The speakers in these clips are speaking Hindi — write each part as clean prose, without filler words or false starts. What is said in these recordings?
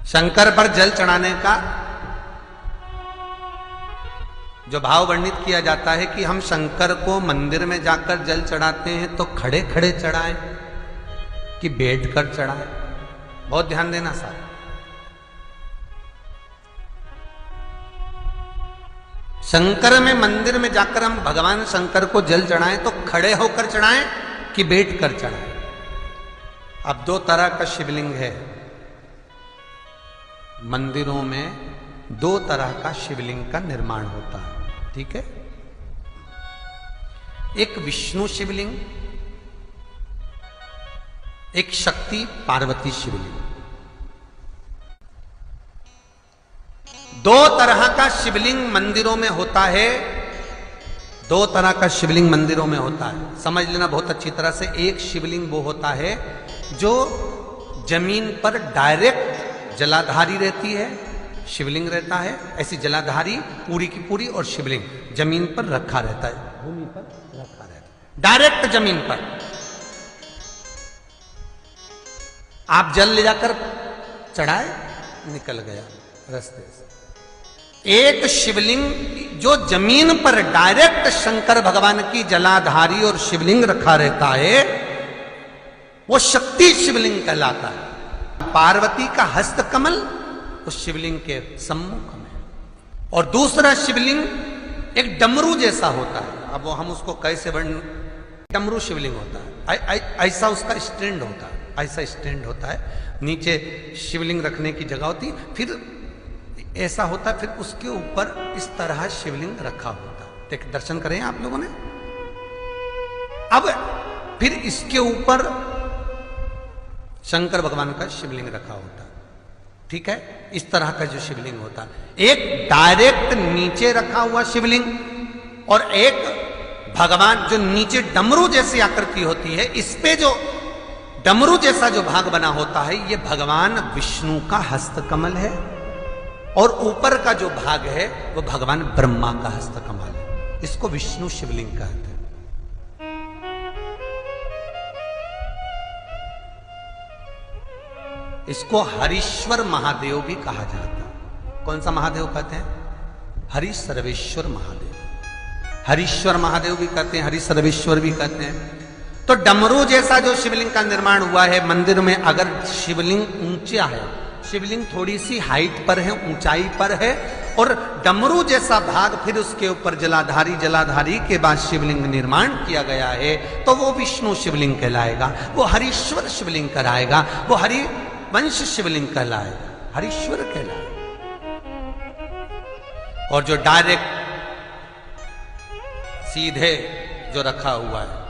शंकर पर जल चढ़ाने का जो भाव वर्णित किया जाता है कि हम शंकर को मंदिर में जाकर जल चढ़ाते हैं तो खड़े खड़े चढ़ाएं कि बैठकर चढ़ाएं। बहुत ध्यान देना साहब। शंकर में मंदिर में जाकर हम भगवान शंकर को जल चढ़ाएं तो खड़े होकर चढ़ाएं कि बैठकर चढ़ाएं। अब दो तरह का शिवलिंग है मंदिरों में, दो तरह का शिवलिंग का निर्माण होता है, ठीक है। एक विष्णु शिवलिंग, एक शक्ति पार्वती शिवलिंग। दो तरह का शिवलिंग मंदिरों में होता है, दो तरह का शिवलिंग मंदिरों में होता है, समझ लेना बहुत अच्छी तरह से। एक शिवलिंग वो होता है जो जमीन पर डायरेक्ट जलाधारी रहती है, शिवलिंग रहता है, ऐसी जलाधारी पूरी की पूरी, और शिवलिंग जमीन पर रखा रहता है, भूमि पर रखा रहता है, डायरेक्ट जमीन पर। आप जल ले जाकर चढ़ाए, निकल गया रास्ते से। एक शिवलिंग जो जमीन पर डायरेक्ट शंकर भगवान की जलाधारी और शिवलिंग रखा रहता है, वो शक्ति शिवलिंग कहलाता है। पार्वती का हस्त कमल उस शिवलिंग के सम्मुख में, और दूसरा शिवलिंग एक डमरू जैसा होता है। अब वो हम उसको कैसे वर्णन, डमरू शिवलिंग होता है, ऐसा उसका स्टैंड होता है, ऐसा स्टैंड होता है, नीचे शिवलिंग रखने की जगह होती, फिर ऐसा होता है, फिर उसके ऊपर इस तरह शिवलिंग रखा होता है। देख दर्शन करें आप लोगों ने। अब फिर इसके ऊपर शंकर भगवान का शिवलिंग रखा होता है, ठीक है। इस तरह का जो शिवलिंग होता है, एक डायरेक्ट नीचे रखा हुआ शिवलिंग, और एक भगवान जो नीचे डमरू जैसी आकृति होती है, इस पे जो डमरू जैसा जो भाग बना होता है, ये भगवान विष्णु का हस्तकमल है, और ऊपर का जो भाग है वो भगवान ब्रह्मा का हस्तकमल है। इसको विष्णु शिवलिंग कहते हैं। इसको हरीश्वर महादेव भी कहा जाता है। कौन सा महादेव कहते हैं? हरि सर्वेश्वर महादेव। हरीश्वर महादेव भी कहते हैं, हरि सर्वेश्वर भी कहते हैं। तो डमरू जैसा जो शिवलिंग का निर्माण हुआ है मंदिर में, अगर शिवलिंग ऊंचा है, शिवलिंग थोड़ी सी हाइट पर है, ऊंचाई पर है, और डमरू जैसा भाग फिर उसके ऊपर जलाधारी के बाद शिवलिंग निर्माण किया गया है, तो वो विष्णु शिवलिंग कहलाएगा, वो हरीश्वर शिवलिंग कहलाएगा, वो हरि वंश शिवलिंग कहलाएगा, हरीश्वर कहलाएगा। और जो डायरेक्ट सीधे जो रखा हुआ है,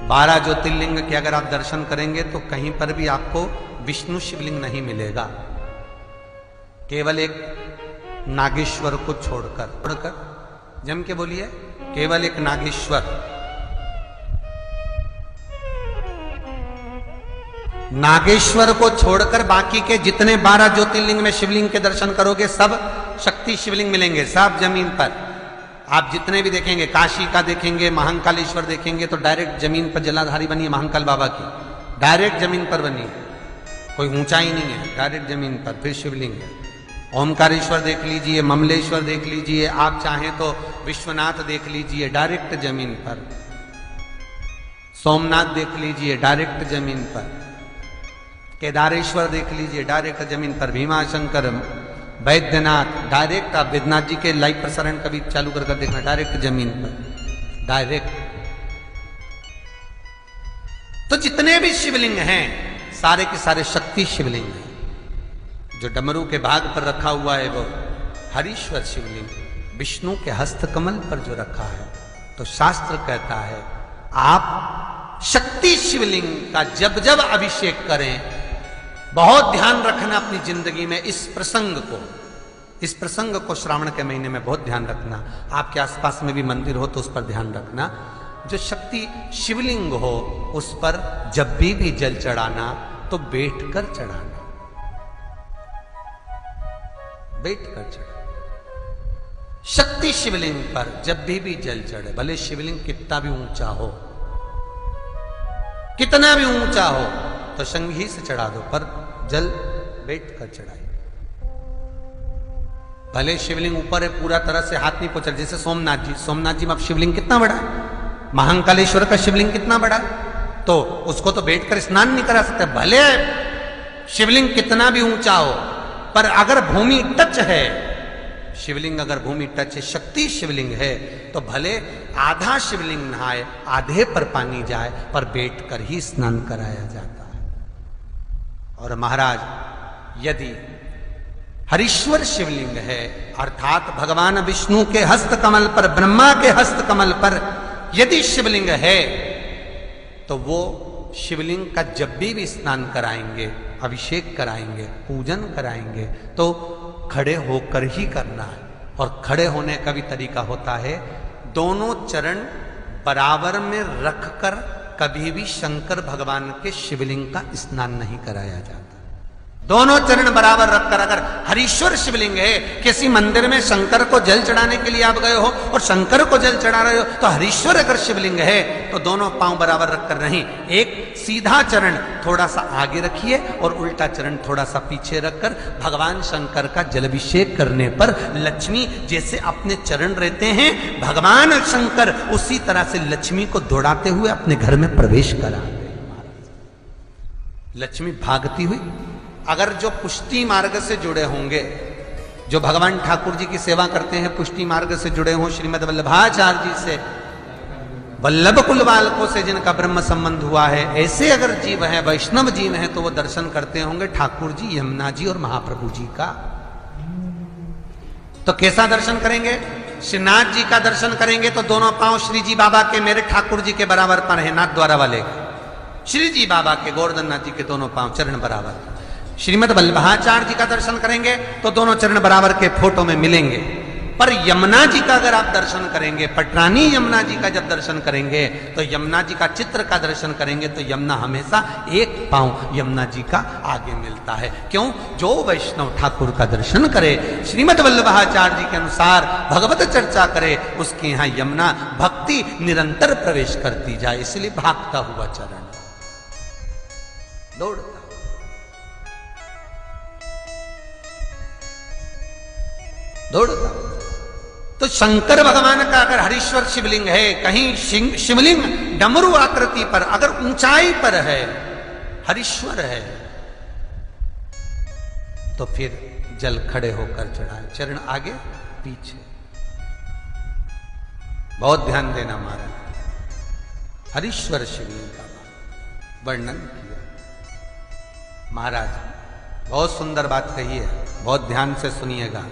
12 ज्योतिर्लिंग के अगर आप दर्शन करेंगे तो कहीं पर भी आपको विष्णु शिवलिंग नहीं मिलेगा, केवल एक नागेश्वर को छोड़कर जम के बोलिए, केवल एक नागेश्वर, नागेश्वर को छोड़कर बाकी के जितने 12 ज्योतिर्लिंग में शिवलिंग के दर्शन करोगे सब शक्ति शिवलिंग मिलेंगे, सब जमीन पर। आप जितने भी देखेंगे, काशी का देखेंगे, महाकालेश्वर देखेंगे, तो डायरेक्ट जमीन पर जलाधारी बनी है महाकाल बाबा की, डायरेक्ट जमीन पर बनी है, कोई ऊंचाई नहीं है, डायरेक्ट जमीन पर फिर शिवलिंग है। ओमकारेश्वर देख लीजिए, ममलेश्वर देख लीजिए, आप चाहें तो विश्वनाथ देख लीजिए, डायरेक्ट जमीन पर। सोमनाथ देख लीजिए, डायरेक्ट जमीन पर। केदारेश्वर देख लीजिए, डायरेक्ट जमीन पर। भीमाशंकर, वैद्यनाथ, डायरेक्ट। आप वैद्यनाथ जी के लाइव प्रसारण कभी चालू कर देखना, डायरेक्ट जमीन पर, डायरेक्ट। तो जितने भी शिवलिंग हैं सारे के सारे शक्ति शिवलिंग हैं। जो डमरू के भाग पर रखा हुआ है वो हरीश्वर शिवलिंग, विष्णु के हस्तकमल पर जो रखा है, तो शास्त्र कहता है आप शक्ति शिवलिंग का जब जब अभिषेक करें, बहुत ध्यान रखना अपनी जिंदगी में इस प्रसंग को श्रावण के महीने में बहुत ध्यान रखना। आपके आसपास में भी मंदिर हो तो उस पर ध्यान रखना। जो शक्ति शिवलिंग हो उस पर जब भी जल चढ़ाना तो बैठकर चढ़ाना, बैठकर चढ़ाना। शक्ति शिवलिंग पर जब भी जल चढ़े, भले शिवलिंग कितना भी ऊंचा हो, कितना भी ऊंचा हो, तो संघी से चढ़ा दो, पर जल बैठ कर चढ़ाइए। भले शिवलिंग ऊपर है, पूरा तरह से हाथ नहीं पहुंचा, जैसे सोमनाथ जी में अब शिवलिंग कितना बड़ा है, महाकालेश्वर का शिवलिंग कितना बड़ा है, तो उसको तो बैठकर स्नान नहीं करा सकते। भले शिवलिंग कितना भी ऊंचा हो, पर अगर भूमि टच है, शिवलिंग अगर भूमि टच है, शक्ति शिवलिंग है, तो भले आधा शिवलिंग नहाए, आधे पर पानी जाए, पर बैठकर ही स्नान कराया जाता है। और महाराज यदि हरीश्वर शिवलिंग है, अर्थात भगवान विष्णु के हस्त कमल पर, ब्रह्मा के हस्त कमल पर यदि शिवलिंग है, तो वो शिवलिंग का जब भी स्नान कराएंगे, अभिषेक कराएंगे, पूजन कराएंगे, तो खड़े होकर ही करना है। और खड़े होने का भी तरीका होता है, दोनों चरण बराबर में रखकर कभी भी शंकर भगवान के शिवलिंग का स्नान नहीं कराया जाता। दोनों चरण बराबर रखकर, अगर हरीश्वर शिवलिंग है, किसी मंदिर में शंकर को जल चढ़ाने के लिए आप गए हो और शंकर को जल चढ़ा रहे हो, तो हरीश्वर अगर शिवलिंग है तो दोनों पांव बराबर रखकर नहीं, एक सीधा चरण थोड़ा सा आगे रखिए और उल्टा चरण थोड़ा सा पीछे रखकर भगवान शंकर का जलाभिषेक करने पर लक्ष्मी जैसे अपने चरण रहते हैं, भगवान शंकर उसी तरह से लक्ष्मी को दौड़ाते हुए अपने घर में प्रवेश करा। लक्ष्मी भागती हुई, अगर जो पुष्टि मार्ग से जुड़े होंगे, जो भगवान ठाकुर जी की सेवा करते हैं, पुष्टि मार्ग से जुड़े हों, श्रीमद वल्लभाचार्य जी से, वल्लभ कुल बालकों से जिनका ब्रह्म संबंध हुआ है, ऐसे अगर जीव हैं, वैष्णव जीव हैं, तो वो दर्शन करते होंगे ठाकुर जी, यमुना जी और महाप्रभु जी का। तो कैसा दर्शन करेंगे? श्रीनाथ जी का दर्शन करेंगे तो दोनों पांव श्री जी बाबा के, मेरे ठाकुर जी के बराबर पर है, नाथ द्वारा वाले श्री जी बाबा के, गोवर्धन नाथ जी के दोनों पांव चरण बराबर। श्रीमद वल्लभाचार्य जी का दर्शन करेंगे तो दोनों चरण बराबर के फोटो में मिलेंगे। पर यमुना जी का अगर आप दर्शन करेंगे, पटरानी यमुना जी का जब दर्शन करेंगे, तो यमुना जी का चित्र का दर्शन करेंगे, तो यमुना हमेशा एक पांव यमुना जी का आगे मिलता है। क्यों? जो वैष्णव ठाकुर का दर्शन करे, श्रीमद वल्लभाचार्य जी के अनुसार भगवत चर्चा करे, उसके यहां यमुना भक्ति निरंतर प्रवेश करती जाए, इसलिए भागता हुआ चरण, दौड़ता दौड़ता। तो शंकर भगवान का अगर हरीश्वर शिवलिंग है, कहीं शिवलिंग डमरू आकृति पर, अगर ऊंचाई पर है, हरीश्वर है, तो फिर जल खड़े होकर चढ़ाए, चरण आगे पीछे। बहुत ध्यान देना महाराज, हरीश्वर शिवलिंग का वर्णन किया महाराज। बहुत सुंदर बात कही है, बहुत ध्यान से सुनिएगा।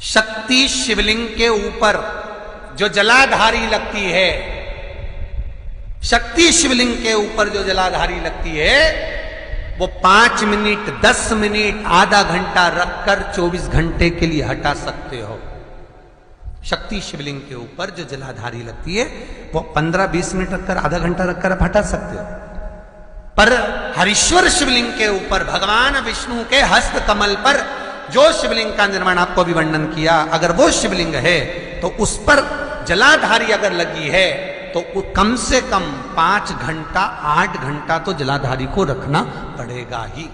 शक्ति शिवलिंग के ऊपर जो जलाधारी लगती है, शक्ति शिवलिंग के ऊपर जो जलाधारी लगती है, वो 5 मिनट, 10 मिनट, आधा घंटा रखकर 24 घंटे के लिए हटा सकते हो। शक्ति शिवलिंग के ऊपर जो जलाधारी लगती है, वो 15-20 मिनट रखकर, आधा घंटा रखकर आप हटा सकते हो। पर हरीश्वर शिवलिंग के ऊपर, भगवान विष्णु के हस्त कमल पर जो शिवलिंग का निर्माण आपको अभी वर्णन किया, अगर वो शिवलिंग है तो उस पर जलाधारी अगर लगी है, तो कम से कम 5 घंटा, 8 घंटा तो जलाधारी को रखना पड़ेगा ही।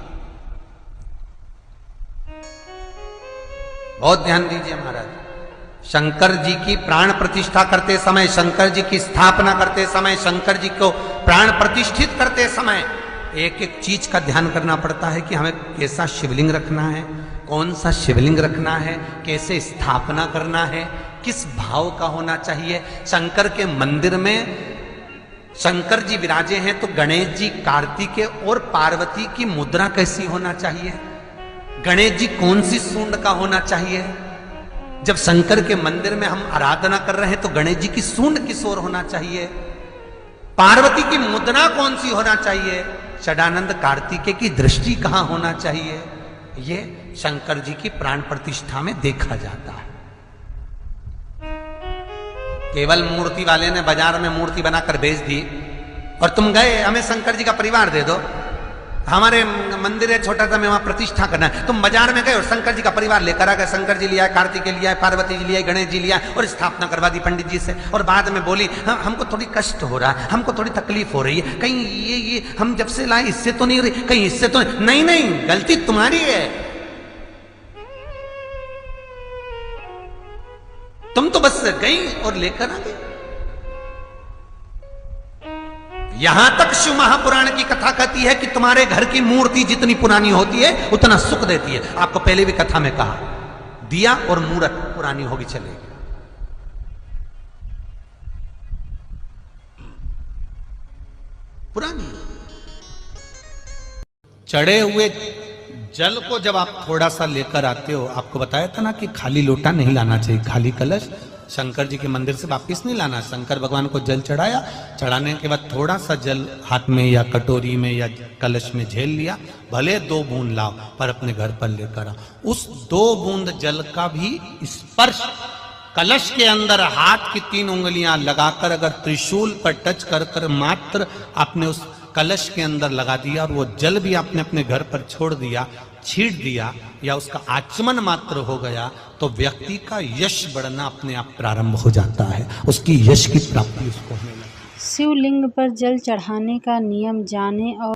बहुत ध्यान दीजिए महाराज। शंकर जी की प्राण प्रतिष्ठा करते समय, शंकर जी की स्थापना करते समय, शंकर जी को प्राण प्रतिष्ठित करते समय एक एक चीज का ध्यान करना पड़ता है कि हमें कैसा शिवलिंग रखना है, कौन सा शिवलिंग रखना है, कैसे स्थापना करना है, किस भाव का होना चाहिए। शंकर के मंदिर में शंकर जी विराजे हैं, तो गणेश जी, कार्तिकेय और पार्वती की मुद्रा कैसी होना चाहिए, गणेश जी कौन सी सूंड का होना चाहिए। जब शंकर के मंदिर में हम आराधना कर रहे हैं तो गणेश जी की सूंड किस ओर होना चाहिए, पार्वती की मुद्रा कौन सी होना चाहिए, षडानंद कार्तिकेय की दृष्टि कहां होना चाहिए, ये शंकर जी की प्राण प्रतिष्ठा में देखा जाता है। केवल मूर्ति वाले ने बाजार में मूर्ति बनाकर बेच दी और तुम गए हमें शंकर जी का परिवार दे दो, हमारे मंदिर है छोटा सा, मैं वहां प्रतिष्ठा करना है। तुम बाजार में गए और शंकर जी का परिवार लेकर आ गए, शंकर जी लिया, कार्तिक लिया, पार्वती जी लिया, गणेश जी लिया और स्थापना करवा दी पंडित जी से। और बाद में बोली हमको थोड़ी कष्ट हो रहा है, हमको थोड़ी तकलीफ हो रही है, कहीं ये हम जब से लाए इससे तो नहीं रही, कहीं इससे तो नहीं। नहीं, गलती तुम्हारी है। तुम तो बस गई और लेकर आ गई। यहां तक शिव महापुराण की कथा कहती है कि तुम्हारे घर की मूर्ति जितनी पुरानी होती है उतना सुख देती है। आपको पहले भी कथा में कहा, दिया और मूर्त पुरानी होगी चलेगी। पुरानी चढ़े हुए जल को जब आप थोड़ा सा लेकर आते हो, आपको बताया था ना कि खाली लोटा नहीं लाना चाहिए, खाली कलश शंकर जी के मंदिर से वापस नहीं लाना। शंकर भगवान को जल चढ़ाया, चढ़ाने के बाद थोड़ा सा जल हाथ में या कटोरी में या कलश में झेल लिया, भले 2 बूंद लाओ पर अपने घर पर लेकर आओ। उस 2 बूंद जल का भी स्पर्श कलश के अंदर हाथ की 3 उंगलियां लगाकर अगर त्रिशूल पर टच कर कर मात्र आपने उस कलश के अंदर लगा दिया और वो जल भी आपने अपने घर पर छोड़ दिया, छीट दिया या उसका आचमन मात्र हो गया, तो व्यक्ति का यश बढ़ना अपने आप प्रारंभ हो जाता है, उसकी यश की प्राप्ति उसको होने लगती है। शिवलिंग पर जल चढ़ाने का नियम जाने और